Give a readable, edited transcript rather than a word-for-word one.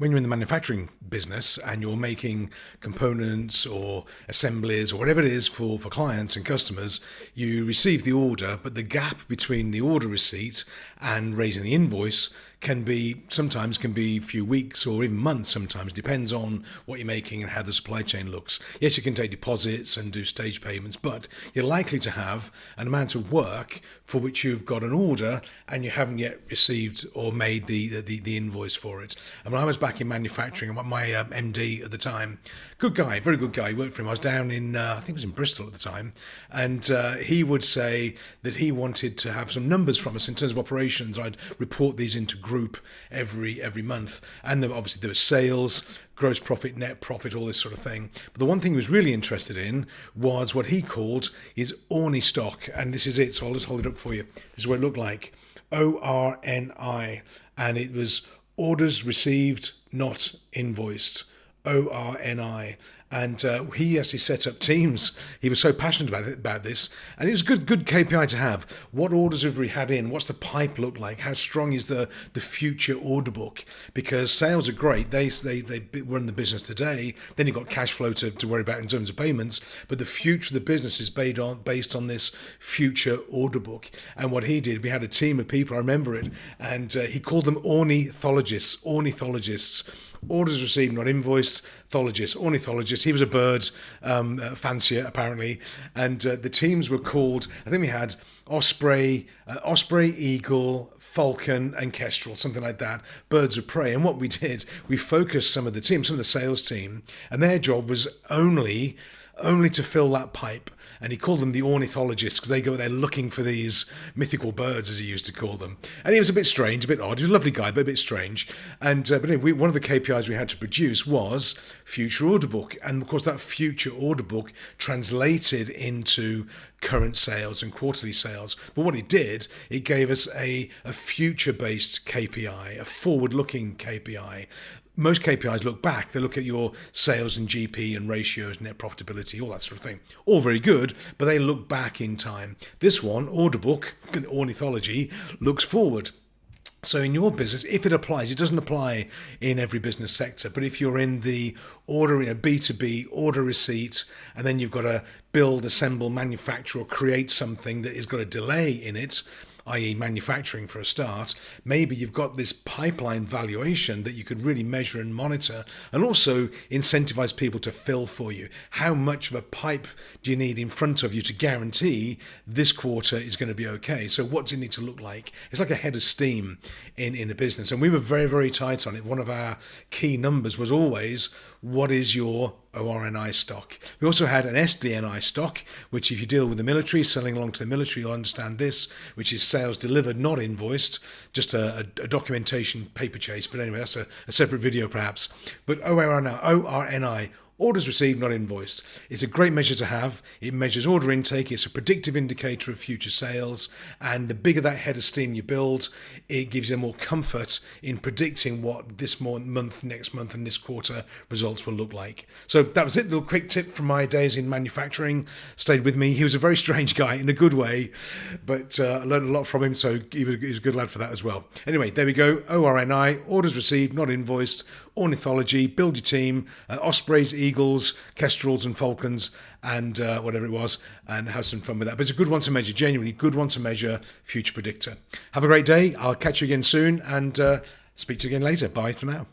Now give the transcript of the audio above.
when you're in the manufacturing business and you're making components or assemblies or whatever it is for clients and customers, you receive the order, but the gap between the order receipt and raising the invoice sometimes can be a few weeks or even months sometimes, depends on what you're making and how the supply chain looks. Yes, you can take deposits and do stage payments, but you're likely to have an amount of work for which you've got an order and you haven't yet received or made the invoice for it. And when I was back in manufacturing, my MD at the time, good guy, very good guy, he worked for him. I was down in, I think it was in Bristol at the time, and he would say that he wanted to have some numbers from us in terms of operations. I'd report these into group every month, and obviously there was sales, gross profit, net profit, all this sort of thing. But the one thing he was really interested in was what he called his ORNI stock, and this is it, so I'll just hold it up for you. This is what it looked like, ORNI, and it was orders received, not invoiced, ORNI. And he actually set up teams. He was so passionate about this, and it was good KPI to have. What orders have we had in? What's the pipe look like? How strong is the future order book? Because sales are great. They run the business today. Then you've got cash flow to worry about in terms of payments. But the future of the business is based on this future order book. And what he did, we had a team of people. I remember it, and he called them ornithologists. Ornithologists. Orders received, not invoiced, ornithologist. He was a bird fancier, apparently. And the teams were called, I think we had osprey, eagle, falcon, and kestrel, something like that, birds of prey. And what we did, we focused some of the sales team, and their job was only to fill that pipe. And he called them the ornithologists because they go there looking for these mythical birds, as he used to call them. And he was a bit strange, a bit odd. He was a lovely guy, but a bit strange. And but anyway, one of the KPIs we had to produce was future order book. And of course, that future order book translated into current sales and quarterly sales. But what it did, it gave us a future-based KPI, a forward-looking KPI. Most KPIs look back. They look at your sales and GP and ratios, net profitability, all that sort of thing. All very good, but they look back in time. This one, order book, ornithology, looks forward. So in your business, if it applies, it doesn't apply in every business sector, but if you're in the order, B2B, order receipt, and then you've got to build, assemble, manufacture, or create something that has got a delay in it, i.e. manufacturing for a start, maybe you've got this pipeline valuation that you could really measure and monitor, and also incentivize people to fill for you. How much of a pipe do you need in front of you to guarantee this quarter is going to be okay? So what does it need to look like? It's like a head of steam in a business, and we were very, very tight on it. One of our key numbers was always, what is your ORNI stock? We also had an SDNI stock, which if you deal with the military, selling along to the military, you'll understand this, which is sales delivered, not invoiced, just a documentation paper chase. But anyway, that's a separate video perhaps. But ORNI, orders received, not invoiced. It's a great measure to have. It measures order intake. It's a predictive indicator of future sales. And the bigger that head of steam you build, it gives you more comfort in predicting what this month, next month, and this quarter results will look like. So that was it. A little quick tip from my days in manufacturing. Stayed with me. He was a very strange guy in a good way, but I learned a lot from him. So he was a good lad for that as well. Anyway, there we go. ORNI, orders received, not invoiced. Ornithology, build your team, ospreys, eagles, kestrels and falcons, and whatever it was, and have some fun with that. But it's a good one to measure, genuinely good one to measure, future predictor. Have a great day. I'll catch you again soon, and speak to you again later. Bye for now.